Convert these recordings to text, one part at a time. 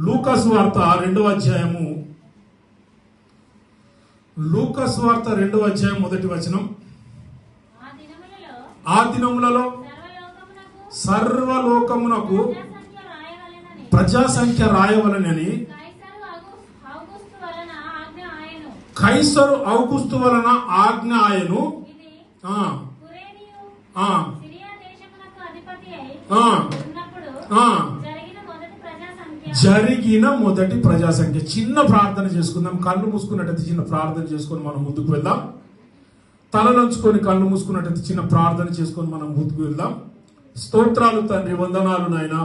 లూకా సువార్త 2వ అధ్యాయము, లూకా సువార్త 2వ అధ్యాయం 1వ వచనం. ఆ దినములలో సర్వలోకమునకు ప్రజా సంఖ్య రాయవలనని కైసరు ఔగుస్తు వలన ఆజ్ఞ ఆయను. జరిగిన మొదటి ప్రజా సంఖ్య. చిన్న ప్రార్థన చేసుకుందాం. కళ్ళు మూసుకున్నట్టయితే చిన్న ప్రార్థన చేసుకొని మనం ముందుకు వెళ్దాం. తలనంచుకొని కళ్ళు మూసుకున్నట్టయితే చిన్న ప్రార్థన చేసుకొని మనం ముందుకు వెళ్దాం. స్తోత్రాలు తండ్రి, వందనాలు నాయన.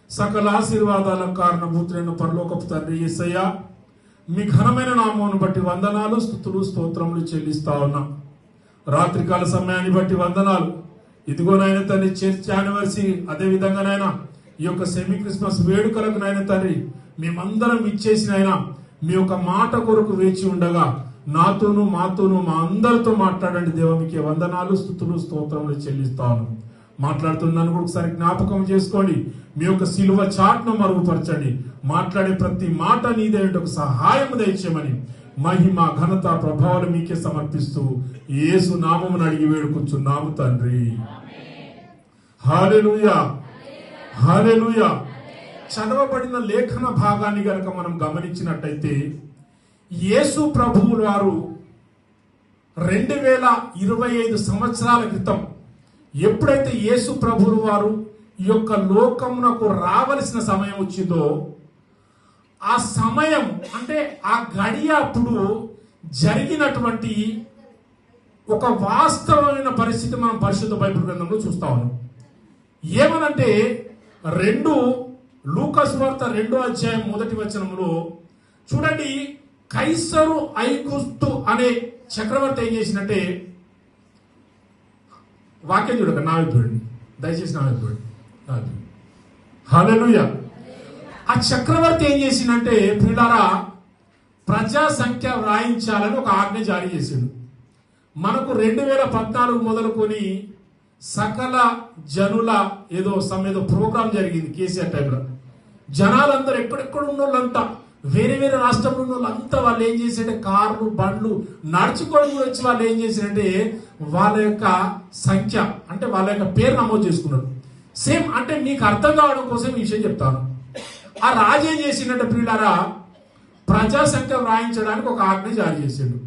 సకల ఆశీర్వాదాలకు కారణభూతులైన పరలోకపు తండ్రి యేసయ్య, మీ ఘనమైన నామమును బట్టి వందనాలు, స్తుతులు, స్తోత్రములు చెల్లిస్తా ఉన్నా. రాత్రికాల సమయాన్ని బట్టి వందనాలు. ఇదిగో నాయన తండ్రి, చర్చ్ యానివర్సరీ, అదే విధంగా నాయన ఈ యొక్క సెమీ క్రిస్మస్ వేడుకలకు నాయన తండ్రి మేమందరం ఇచ్చేసిన ఆయన మీ యొక్క మాట కొరకు వేచి ఉండగా నాతోనూ మాతోనూ మా అందరితో మాట్లాడండి దేవ. మీకే వందనాలు, స్తుతులు, స్తోత్రములు చెల్లిస్తాను. మాట్లాడుతున్నాను కూడా ఒకసారి జ్ఞాపకం చేసుకోండి. మీ యొక్క సిలువ చాట్ను మరుగుపరచండి. మాట్లాడే ప్రతి మాట నీదే ఒక సహాయం దయచేయమని మహిమ, ఘనత, ప్రభావాలు మీకే సమర్పిస్తూ యేసు నామమును అడిగి వేడుకొంచున్నాము తండ్రి. హల్లెలూయా, హల్లెలూయా. చదవబడిన లేఖన భాగాన్ని గనక మనం గమనించినట్టయితే యేసు ప్రభువు వారు 2025 సంవత్సరాల క్రితం ఎప్పుడైతే యేసు ప్రభువు వారు ఈ యొక్క లోకమునకు రావలసిన సమయం వచ్చిందో, ఆ సమయం అంటే ఆ గడియ అప్పుడు జరిగినటువంటి ఒక వాస్తవమైన పరిస్థితి మనం పరిశుద్ధ బైబిల్ గ్రంథంలో చూస్తా ఉన్నాం. ఏమనంటే లూకా సువార్త 2వ అధ్యాయం 1వ వచనంలో చూడండి, కైసరు ఐగుస్తు అనే చక్రవర్తి ఏం చేసినట్టే, వాక్యం చూడక నా వైపు చూడండి, దయచేసి నా వైపు చూడండి. హల్లెలూయా. ఆ చక్రవర్తి ఏం చేసిందంటే ప్రియులారా, ప్రజా సంఖ్య వ్రాయించాలని ఒక ఆజ్ఞ జారీ చేసిండు. మనకు 2014 మొదలుకొని సకల జనుల ఏదో ప్రోగ్రాం జరిగింది కేసీఆర్ టైంలో. జనాలందరూ ఎక్కడెక్కడ ఉన్న వాళ్ళంతా, వేరే వేరే రాష్ట్రంలో ఉన్న వాళ్ళంతా వాళ్ళు ఏం చేశారంటే కార్లు, బండ్లు నడుచుకొని వచ్చి వాళ్ళు ఏం చేశారంటే వాళ్ళ యొక్క సంఖ్య అంటే వాళ్ళ యొక్క పేరు నమోదు చేసుకున్నారు. సేమ్ అంటే మీకు అర్థం కావడం కోసం ఈ విషయం చెప్తాను. ఆ రాజు ఏం చేసిందంటే ప్రియులారా, ప్రజా సంఖ్య వ్రాయించడానికి ఒక ఆజ్ఞ జారీ చేసాడు.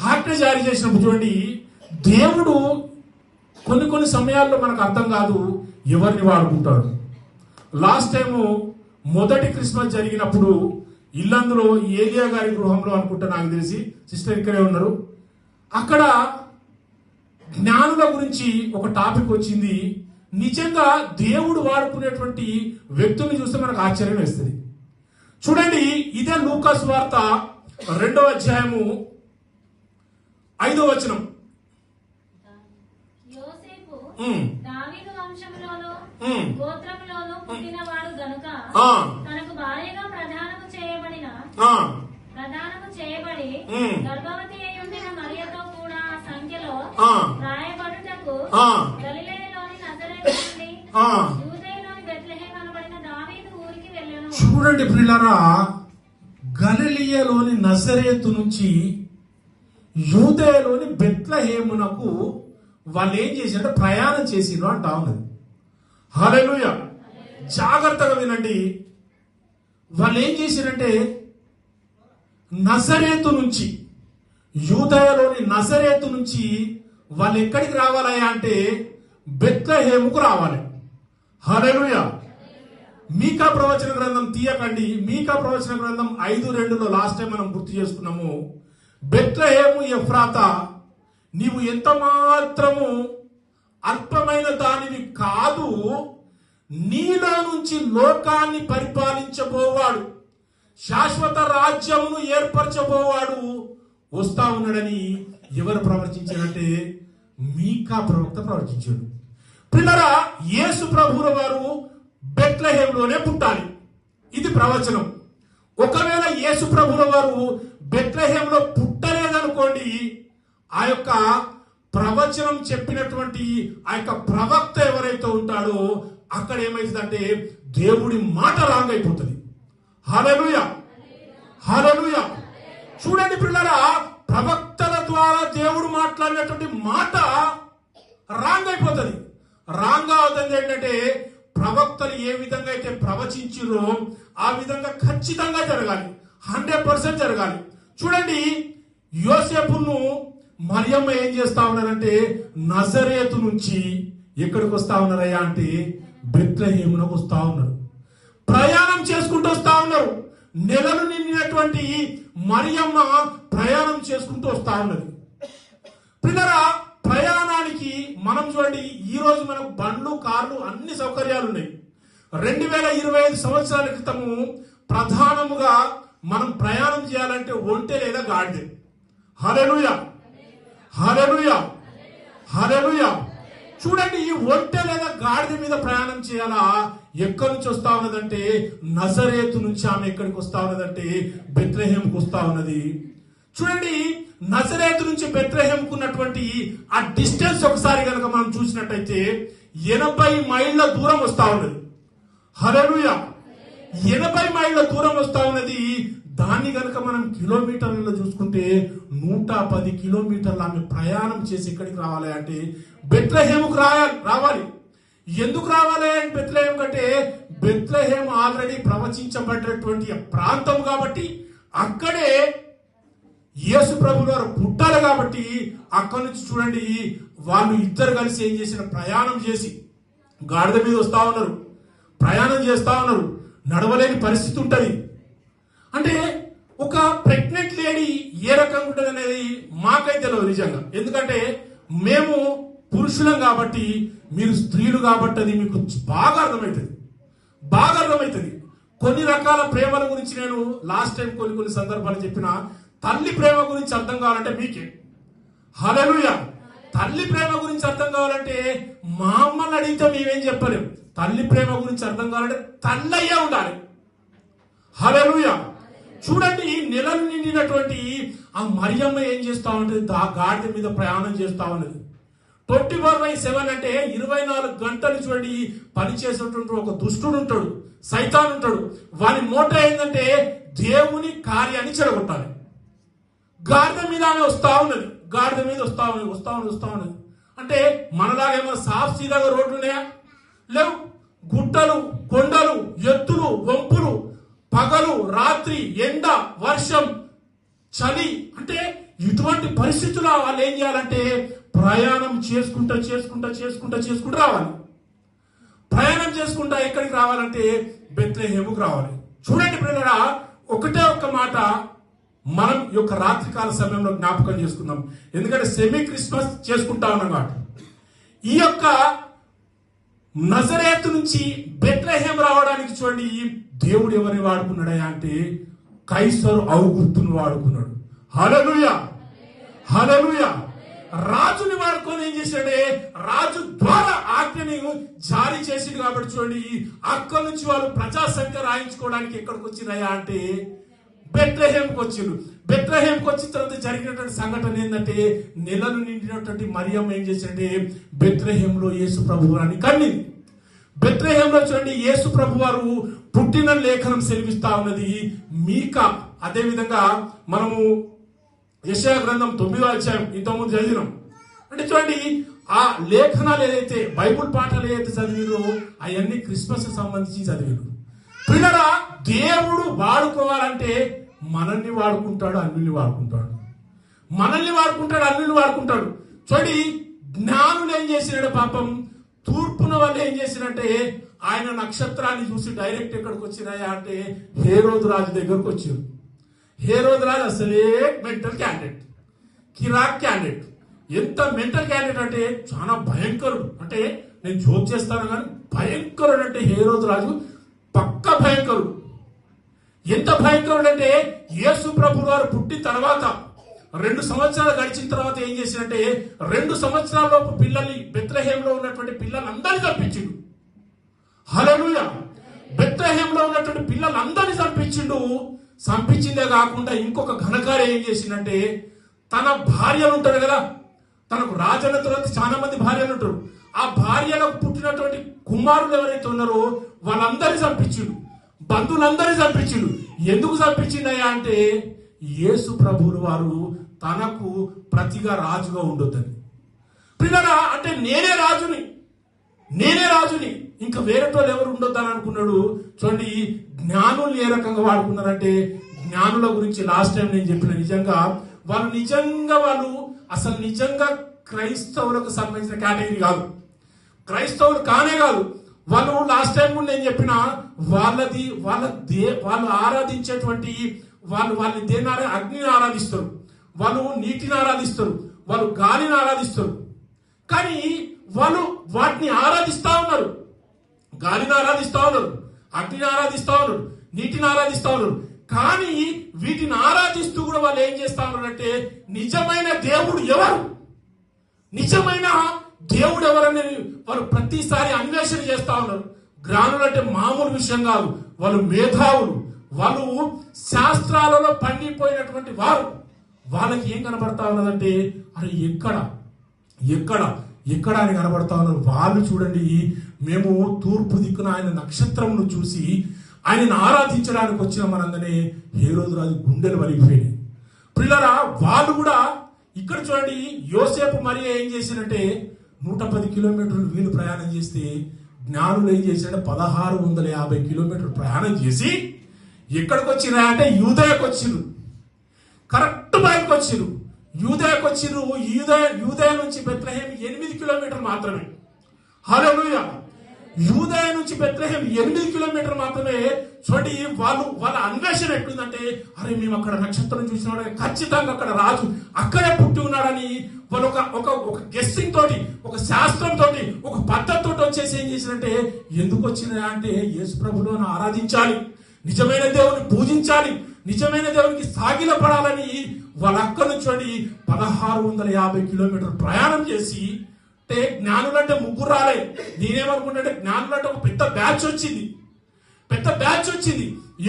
ఆజ్ఞ జారీ చేసినప్పుడు చూడండి, దేవుడు కొన్ని సమయాల్లో మనకు అర్థం కాదు ఎవరిని వాడుకుంటాడు. లాస్ట్ టైము మొదటి క్రిస్మస్ జరిగినప్పుడు ఇల్లందులో ఏలియా గారి గృహంలో అనుకుంటా, నాకు తెలిసి సిస్టర్ ఇక్కడే ఉన్నారు, అక్కడ జ్ఞానుల గురించి ఒక టాపిక్ వచ్చింది. నిజంగా దేవుడు వాడుకునేటువంటి వ్యక్తుల్ని చూస్తే మనకు ఆశ్చర్యం వేస్తుంది. చూడండి, ఇదే లూకా సువార్త 2వ అధ్యాయము 5వ వచనం. దావీదు వంశములోను గోత్రములోను పుట్టినవాడు గనుక తనకు భార్యగా ప్రదానము చేయబడి గర్భవతి అయి ఉండిన మరియతో కూడా సంఖ్యలో రాయబడుటకు గలిలయలోని నజరేతు నుండి యూదయలోని బెత్లెహేము అనబడిన దావీదు ఊరికి వెళ్ళెను. చూడండి ప్రియులారా, గలిలయలోని నజరేతు నుంచి యూదయలోని బెత్లెహేమునకు వాళ్ళు ఏం చేశారంటే ప్రయాణం చేసిండ్రు అంటా ఉన్నది. హల్లెలూయా. జాగ్రత్తగా వినండి. వాళ్ళు ఏం చేశారంటే నజరేతు నుంచి, యూదయలోని నజరేతు నుంచి వాళ్ళు ఎక్కడికి రావాలయ్యా అంటే బెత్లెహేముకు రావాలి. హల్లెలూయా. మీకా ప్రవచన గ్రంథం తీయకండి. మీకా ప్రవచన గ్రంథం 5:2 లాస్ట్ టైం మనం గుర్తు చేసుకున్నాము. బెత్లెహేము ఎఫ్రాతా, నీవు ఎంత మాత్రము అల్పమైన దానివి కాదు, నీలో నుంచి లోకాన్ని పరిపాలించబోవాడు, శాశ్వత రాజ్యమును ఏర్పరచబోవాడు వస్తా ఉన్నాడని ఎవరు ప్రవచించారంటే మీకా ప్రవక్త ప్రవచించాడు. పిల్లరా, యేసు ప్రభువుల వారు బెత్లెహేములోనే పుట్టాలి. ఇది ప్రవచనం. ఒకవేళ యేసు ప్రభువుల వారు బెత్లెహేములో పుట్టలేదనుకోండి, ఆ యొక్క ప్రవచనం చెప్పినటువంటి ఆ యొక్క ప్రవక్త ఎవరైతే ఉంటాడో అక్కడ ఏమైతుందంటే దేవుడి మాట రాంగ్ అయిపోతుంది. హల్లెలూయా, హల్లెలూయా. చూడండి పిల్లరా, ప్రవక్తల ద్వారా దేవుడు మాట్లాడినటువంటి మాట రాంగ్ అయిపోతుంది. రాంగ్ అవుతుంది ఏంటంటే, ప్రవక్తలు ఏ విధంగా అయితే ప్రవచించిరో ఆ విధంగా ఖచ్చితంగా జరగాలి, 100% జరగాలి. చూడండి, యోసేపును మరియమ్మ ఏం చేస్తా ఉన్నారంటే, నజరేతు నుంచి ఎక్కడికి వస్తా ఉన్నారయ్యా అంటే బెత్లెహేమునకు వస్తా ఉన్నారు. ప్రయాణం చేసుకుంటూ వస్తా ఉన్నారు. నెలలు నిండినటువంటి మరియమ్మ ప్రయాణం చేసుకుంటూ వస్తా ఉన్నది. పిల్లరా, ప్రయాణానికి మనం చూడండి, ఈ రోజు మనకు బండ్లు, కార్లు, అన్ని సౌకర్యాలు ఉన్నాయి. 2025 సంవత్సరాల క్రితము ప్రధానముగా మనం ప్రయాణం చేయాలంటే ఒంటె లేదా గాడిద. హల్లెలూయా, హల్లెలూయా, హల్లెలూయా. చూడండి, ఈ ఒంటె లేదా గాడిద మీద ప్రయాణం చేయాలా? ఎక్కడి నుంచి వస్తా ఉన్నదంటే నజరేతు నుంచి ఆమె ఎక్కడికి వస్తా ఉన్నదంటే బెత్లెహేంకు వస్తా ఉన్నది. చూడండి, నజరేతు నుంచి బెత్లెహేంకు ఉన్నటువంటి ఆ డిస్టెన్స్ ఒకసారి కనుక మనం చూసినట్టయితే 80 మైళ్ళ దూరం వస్తా ఉన్నది. హల్లెలూయా, 80 మైళ్ళ దూరం వస్తా ఉన్నది. దాన్ని కనుక మనం కిలోమీటర్లలో చూసుకుంటే 110 కిలోమీటర్లు ఆమె ప్రయాణం చేసి ఎక్కడికి రావాలి అంటే బెత్లెహేముకు రావాలి. ఎందుకు రావాలి అంటే బెత్లెహేం కంటే బెత్లెహేం ఆల్రెడీ ప్రవచించబడినటువంటి ప్రాంతం కాబట్టి, అక్కడే యేసు ప్రభువు వారు పుట్టాలి కాబట్టి అక్కడి నుంచి చూడండి, వాళ్ళు ఇద్దరు కలిసి ఏం చేసిన ప్రయాణం చేసి గాడిద మీద వస్తా ఉన్నారు, ప్రయాణం చేస్తా ఉన్నారు. నడవలేని పరిస్థితి ఉంటుంది. అంటే ఒక ప్రెగ్నెంట్ లేడీ ఏ రకంగా ఉంటుంది అనేది మాకైతే తెలియదు నిజంగా. ఎందుకంటే మేము పురుషులం కాబట్టి, మీరు స్త్రీలు కాబట్టి అది మీకు బాగా అర్థమవుతుంది, బాగా అర్థమవుతుంది. కొన్ని రకాల ప్రేమల గురించి నేను లాస్ట్ టైం కొన్ని సందర్భాలు చెప్పిన. తల్లి ప్రేమ గురించి అర్థం కావాలంటే మీకే. హల్లెలూయా. తల్లి ప్రేమ గురించి అర్థం కావాలంటే మా అమ్మని అడిగితే మేమేం చెప్పలేం. తల్లి ప్రేమ గురించి అర్థం కావాలంటే తల్లయ్యే ఉండాలి. హల్లెలూయా. చూడండి, నెలలు నిండినటువంటి ఆ మరియమ్మ ఏం చేస్తా ఉంటుంది, గాడిద మీద ప్రయాణం చేస్తా ఉన్నది. 24/7 అంటే 24 గంటలు చూడండి పని చేసేటువంటి ఒక దుష్టుడు ఉంటాడు, సైతాన్ ఉంటాడు. వాని మోట ఏంటంటే దేవుని కార్యాన్ని చెడగొట్టాలి. గాడిద మీద ఆమె వస్తా ఉన్నది, గాడిద మీద వస్తా ఉన్నది. అంటే మనలాగా ఏమైనా సాఫ్ సీదాగా రోడ్లు ఉన్నాయా? లేవు. గుట్టలు, కొండలు, ఎత్తులు, వంపులు, పగలు, రాత్రి, ఎండ, వర్షం, చలి. అంటే ఇటువంటి పరిస్థితుల్లో వాళ్ళు ఏం చేయాలంటే ప్రయాణం చేసుకుంటా రావాలి. ప్రయాణం చేసుకుంటా ఎక్కడికి రావాలంటే బెత్లెహేముకు రావాలి. చూడండి పిల్లరా, ఒకటే ఒక్క మాట మనం ఈ యొక్క రాత్రికాల సమయంలో జ్ఞాపకం చేసుకుందాం. ఎందుకంటే సెమీ క్రిస్మస్ చేసుకుంటా ఉన్నాం కాబట్టి. ఈ యొక్క నజరేతు నుంచి బెత్లెహేం రావడానికి చూడండి, దేవుడు ఎవరిని వాడుకున్నాడయా అంటే కైసరు ఔగుప్తును వాడుకున్నాడు. హల్లెలూయా, హల్లెలూయా. రాజుని వాడుకొని ఏం చేశాడే, రాజు ద్వారా ఆజ్ఞని జారీ చేసింది కాబట్టి చూడండి, అక్కడి నుంచి వాళ్ళు ప్రజా సంఖ్య రాయించుకోవడానికి ఎక్కడికి వచ్చినాయా అంటే బెత్లెహేంకి వచ్చిండు. బెత్లెహేంకి వచ్చిన తర్వాత జరిగినటువంటి సంఘటన ఏంటంటే, నెలలు నిండినటువంటి మరియమ్మ ఏం చేసిందంటే బెత్లెహేంలో యేసు ప్రభు వారిని కన్నింది. బెత్లెహేంలో చూడండి, యేసు ప్రభు వారు పుట్టిన లేఖనం సెలవిస్తా ఉన్నది. మీకా, అదే విధంగా మనము యెషయా గ్రంథం 9వ అధ్యాయం ఇంతకుముందు చదివినాం. అంటే చూడండి, ఆ లేఖనాలు ఏదైతే బైబుల్ పాఠాలు ఏదైతే చదివిరో అవన్నీ క్రిస్మస్ సంబంధించి చదివారు. పిల్లరా, దేవుడు వాడుకోవాలంటే మనల్ని వాడుకుంటాడు, అన్యుల్ని వాడుకుంటాడు. మనల్ని వాడుకుంటాడు, అన్యుల్ని వాడుకుంటాడు. చూడండి, జ్ఞానులు ఏం చేసినాడు పాపం, తూర్పున వాళ్ళు ఏం చేసినట్టే ఆయన నక్షత్రాన్ని చూసి డైరెక్ట్ ఎక్కడికి వచ్చినాయా అంటే హేరోదు రాజు దగ్గరకు వచ్చారు. హేరోదు రాజు అసలే మెంటల్ క్యాండిడేట్, కిరాక్ క్యాండిడేట్. ఎంత మెంటల్ క్యాండిడేట్ అంటే చాలా భయంకరుడు. అంటే నేను జోక్ చేస్తాను కానీ భయంకరుడు అంటే హేరోదు రాజు పక్క భయంకరుడు. ఎంత భయంకరుడు అంటే యేసు ప్రభు వారు పుట్టిన తర్వాత 2 సంవత్సరాలు గడిచిన తర్వాత ఏం చేసినట్టే 2 సంవత్సరాల లోపు పిల్లల్ని, బెత్లెహేంలో ఉన్నటువంటి పిల్లలందరినీ చంపించిండు. హల్లెలూయా. బెత్లెహేంలో ఉన్నటువంటి పిల్లలందరినీ చంపించిండు. చంపించిందే కాకుండా ఇంకొక ఘనకార్యం ఏం చేసిందంటే, తన భార్యలు ఉంటారు కదా, తనకు రాజన్న తర్వాత చాలా మంది భార్యలు ఉంటారు. ఆ భార్యలకు పుట్టినటువంటి కుమారులు ఎవరైతే ఉన్నారో వాళ్ళందరినీ చంపించిండు, బంధువులందరినీ చంపించిండు. ఎందుకు చంపించిండయ్యా అంటే యేసు ప్రభువులు వారు తనకు ప్రతిగా రాజుగా ఉండొద్దని. పిల్లరా, అంటే నేనే రాజుని ఇంకా వేరేటోళ్ళు ఎవరు ఉండొద్దని అనుకున్నాడు. చూడండి, జ్ఞానులు ఏ రకంగా వాడుకున్నారంటే, జ్ఞానుల గురించి లాస్ట్ టైం నేను చెప్పిన, వాళ్ళు అసలు నిజంగా క్రైస్తవులకు సంబంధించిన కేటగిరీ కాదు, క్రైస్తవులు కానే కాదు వాళ్ళు. లాస్ట్ టైం కూడా నేను చెప్పిన, వాళ్ళు ఆరాధించేటువంటి వాళ్ళు దేని అగ్నిని ఆరాధిస్తారు, వాళ్ళు నీటిని ఆరాధిస్తారు, వాళ్ళు గాలిని ఆరాధిస్తారు. కానీ వాళ్ళు వాటిని ఆరాధిస్తా ఉన్నారు, గాలిని ఆరాధిస్తా ఉన్నారు, అగ్నిని ఆరాధిస్తా ఉన్నారు, నీటిని ఆరాధిస్తా ఉన్నారు. కానీ వీటిని ఆరాధిస్తూ కూడా వాళ్ళు ఏం చేస్తా ఉన్నారంటే, నిజమైన దేవుడు ఎవరు, నిజమైన దేవుడు ఎవరని వాళ్ళు ప్రతిసారి అన్వేషణ చేస్తా ఉన్నారు. జ్ఞానులు అంటే మామూలు విషయం కాదు, వాళ్ళు మేధావులు, వాళ్ళు శాస్త్రాలలో పండిపోయినటువంటి వారు. వాళ్ళకి ఏం కనబడతా ఉన్నదంటే, అరే ఎక్కడ అని కనబడతా ఉన్నారు. వాళ్ళు చూడండి, మేము తూర్పు దిక్కున ఆయన నక్షత్రమును చూసి ఆయనను ఆరాధించడానికి వచ్చిన మనంగానే హేరోదు రాజు గుండెలు వలిగిపోయినాయి. పిల్లరా, వాళ్ళు కూడా ఇక్కడ చూడండి, యోసేపు మరియా ఏం చేసినంటే 110 కిలోమీటర్లు వీళ్ళు ప్రయాణం చేస్తే, జ్ఞానులు ఏం చేశారంటే 1650 కిలోమీటర్లు ప్రయాణం చేసి ఎక్కడికి వచ్చినా అంటే యూదయకు వచ్చిరు. కరెక్ట్ బయటకు వచ్చిరు, యూదయకు వచ్చిరు. యూదయ నుంచి బెత్లెహేం 8 కిలోమీటర్లు మాత్రమే. హల్లెలూయా. యూదయ నుంచి బెత్లెహేం 8 కిలోమీటర్లు మాత్రమే. చూడండి, వాళ్ళ అన్వేషణ ఎట్లుందంటే, అరే మేము అక్కడ నక్షత్రం చూసినాడు, ఖచ్చితంగా అక్కడ రాజు అక్కడే పుట్టి ఉన్నాడని వాళ్ళు ఒక గెస్సింగ్ తోటి, ఒక శాస్త్రం తోటి, ఒక పద్ధతి తోటి వచ్చేసి ఏం చేసినంటే, ఎందుకు వచ్చినా అంటే యేసు ప్రభువును ఆరాధించాలి, నిజమైన దేవుని పూజించాలి, నిజమైన దేవునికి సాగిలపడాలని వాళ్ళ అక్కడి నుంచి 1650 కిలోమీటర్లు ప్రయాణం చేసి, అంటే జ్ఞానులంటే ముగ్గురు రాలే. నేనేమనుకుంటే జ్ఞానులంటే ఒక పెద్ద బ్యాచ్ వచ్చింది.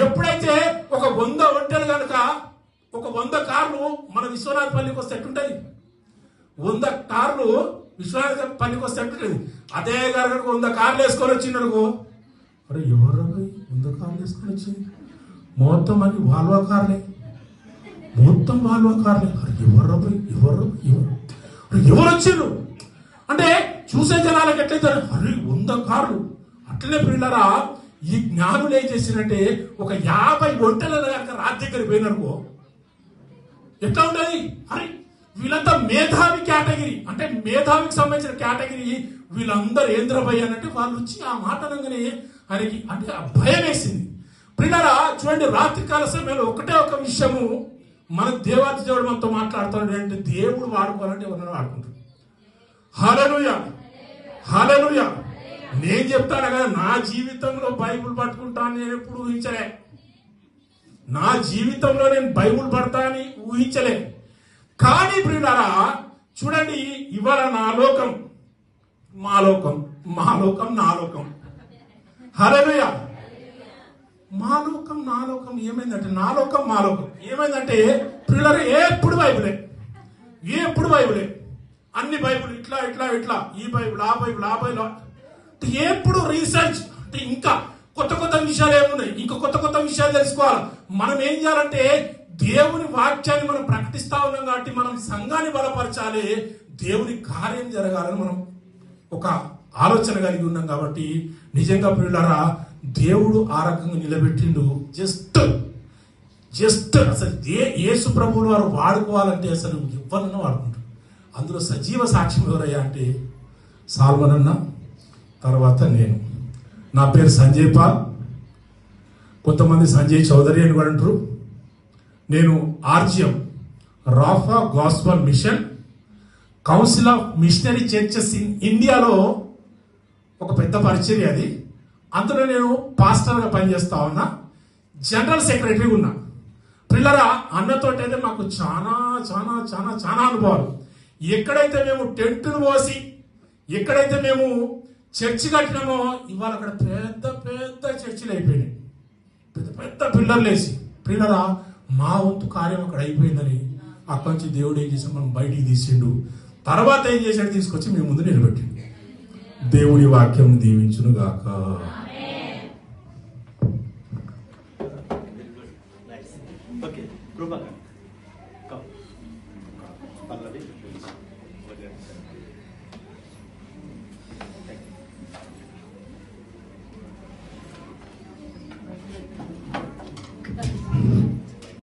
ఎప్పుడైతే ఒక 100 ఒంటెలు కనుక, ఒక 100 కార్లు మన విశ్వనాథ్ పల్లికి వస్తే ఎట్టుంటది, 100 కార్లు విశ్వనాథ్ పల్లికి వస్తే ఎట్టుంటది. అదే గారు కనుక 100 కార్లు వేసుకొని వచ్చిందనుకో, అరే ఎవరు 100 కార్లు వేసుకొని వచ్చింది, మొత్తం అని వాల్వా కార్లే. అరే ఎవరు వచ్చిండ్రు అంటే చూసే జనాలకు ఎట్లయితే, అరే 100 కార్లు. అట్లనే పిల్లరా, ఈ జ్ఞానులు ఏం చేసినట్టే, ఒక 50 ఒంటెలను కనుక రాజు దగ్గర పోయిననుకో ఎట్లా ఉండదు. అరే వీళ్ళంతా మేధావి కేటగిరీ, అంటే మేధావికి సంబంధించిన కేటగిరీ, వీళ్ళందరూ ఏంద్రభయ్య అన్నట్టు వాళ్ళు వచ్చి ఆ మాట అనగానే ఆయనకి అంటే ఆ భయం వేసింది. పిల్లరా చూడండి, రాత్రికాల సమయంలో ఒకటే ఒక విషయము మన దేవాది దేవుడు మనతో మాట్లాడుతాడు అంటే, దేవుడు వాడుకోవాలంటే ఎవరైనా వాడుకుంటాడు. హల్లెలూయా. నేను చెప్తాను కదా, నా జీవితంలో బైబుల్ పట్టుకుంటాను నేను ఎప్పుడు ఊహించలే, నా జీవితంలో నేను బైబుల్ పడతానని ఊహించలే. కానీ ప్రియులారా చూడండి, ఇవాళ నా లోకం మా లోకం, నా లోకం. హల్లెలూయా. మా లోకం నా లోకం ఏమైందంటే, నా లోకం మా లోకం ఏమైందంటే, పిల్లలు ఎప్పుడు బైబులే, అన్ని బైబుల్ ఇట్లా, ఈ బైబుల్ ఆ బైబుల్ ఎప్పుడు రీసెర్చ్ అంటే, ఇంకా కొత్త విషయాలు ఏమున్నాయి, ఇంకా కొత్త విషయాలు తెలుసుకోవాలి. మనం ఏం చేయాలంటే, దేవుని వాక్యాన్ని మనం ప్రకటిస్తా ఉన్నాం కాబట్టి మనం సంఘాన్ని బలపరచాలి, దేవుని కార్యం జరగాలని మనం ఒక ఆలోచన కలిగి ఉన్నాం కాబట్టి, నిజంగా పిల్లలారా దేవుడు ఆ రకంగా నిలబెట్టిండు. జస్ట్ అసలు యేసు ప్రభువులు వారు వాడుకోవాలంటే అసలు ఎవరన్నా వాడుకుంటారు. అందులో సజీవ సాక్ష్యం ఎవరయ్యా అంటే, సాల్మన్ అన్న, తర్వాత నేను. నా పేరు సంజయ్ పాల్, కొంతమంది సంజయ్ చౌదరి అని కూడా అంటారు. నేను RGM Rapha gospel mission council of missionary churches in ఇండియాలో ఒక పెద్ద పరిచర్య అది. అందులో నేను పాస్టర్గా పనిచేస్తా ఉన్నా, జనరల్ సెక్రటరీ ఉన్నా. పిల్లరా అన్నతోటి అయితే మాకు చాలా చాలా చాలా చాలా అనుభవాలు. ఎక్కడైతే మేము టెంటులు పోసి, ఎక్కడైతే మేము చర్చి కట్టినామో, ఇవాళ అక్కడ పెద్ద చర్చిలు అయిపోయినాయి, పెద్ద పిల్లర్లు వేసి. పిల్లరా మా వంతు కార్యం అక్కడ అయిపోయిందని అక్కడి నుంచి దేవుడు ఏం చేశాడు, మనం బయటికి తీసిండు. తర్వాత ఏం చేశాడు, తీసుకొచ్చి మీ ముందు నిలబెట్టిండు. దేవుడి వాక్యం దీవించును గాక. ఓకే కృపగా పల్లవి.